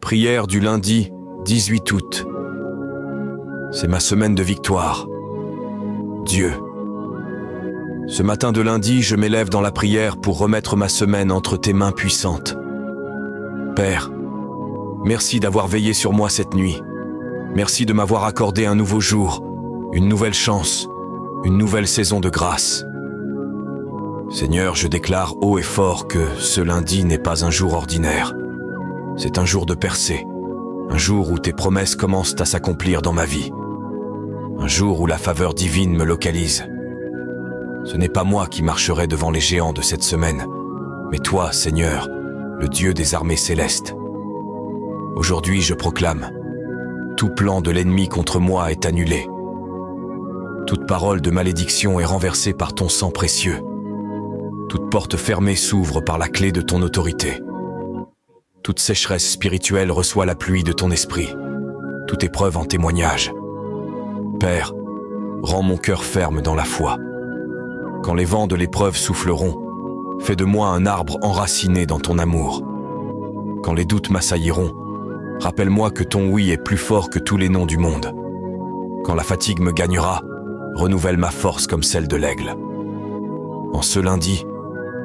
Prière du lundi 18 août. C'est ma semaine de victoire. Dieu. Ce matin de lundi, je m'élève dans la prière pour remettre ma semaine entre tes mains puissantes. Père, merci d'avoir veillé sur moi cette nuit. Merci de m'avoir accordé un nouveau jour, une nouvelle chance, une nouvelle saison de grâce. Seigneur, je déclare haut et fort que ce lundi n'est pas un jour ordinaire. C'est un jour de percée, un jour où tes promesses commencent à s'accomplir dans ma vie, un jour où la faveur divine me localise. Ce n'est pas moi qui marcherai devant les géants de cette semaine, mais toi, Seigneur, le Dieu des armées célestes. Aujourd'hui, je proclame, tout plan de l'ennemi contre moi est annulé. Toute parole de malédiction est renversée par ton sang précieux. Toute porte fermée s'ouvre par la clé de ton autorité. Toute sécheresse spirituelle reçoit la pluie de ton esprit. Toute épreuve en témoignage. Père, rends mon cœur ferme dans la foi. Quand les vents de l'épreuve souffleront, fais de moi un arbre enraciné dans ton amour. Quand les doutes m'assailliront, rappelle-moi que ton oui est plus fort que tous les noms du monde. Quand la fatigue me gagnera, renouvelle ma force comme celle de l'aigle. En ce lundi,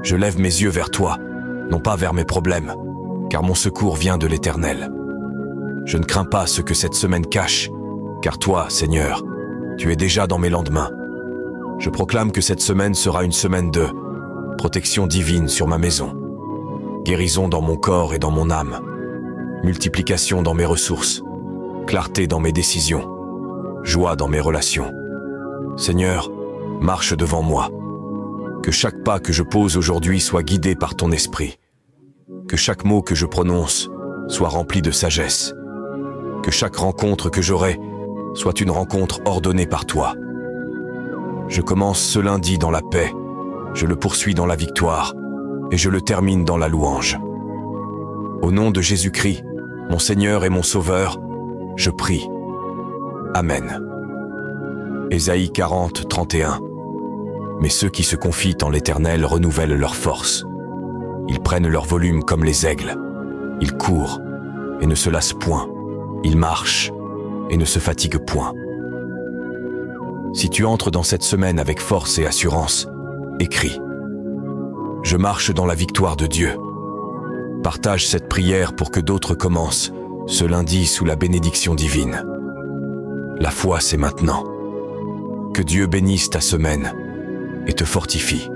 je lève mes yeux vers toi, non pas vers mes problèmes, car mon secours vient de l'Éternel. Je ne crains pas ce que cette semaine cache, car toi, Seigneur, tu es déjà dans mes lendemains. Je proclame que cette semaine sera une semaine de protection divine sur ma maison, guérison dans mon corps et dans mon âme, multiplication dans mes ressources, clarté dans mes décisions, joie dans mes relations. Seigneur, marche devant moi. Que chaque pas que je pose aujourd'hui soit guidé par ton esprit. Que chaque mot que je prononce soit rempli de sagesse. Que chaque rencontre que j'aurai soit une rencontre ordonnée par toi. Je commence ce lundi dans la paix, je le poursuis dans la victoire et je le termine dans la louange. Au nom de Jésus-Christ, mon Seigneur et mon Sauveur, je prie. Amen. Ésaïe 40, 31. Mais ceux qui se confient en l'Éternel renouvellent leur force. Ils prennent leur volume comme les aigles. Ils courent et ne se lassent point. Ils marchent et ne se fatiguent point. Si tu entres dans cette semaine avec force et assurance, écris. Je marche dans la victoire de Dieu. Partage cette prière pour que d'autres commencent ce lundi sous la bénédiction divine. La foi, c'est maintenant. Que Dieu bénisse ta semaine et te fortifie.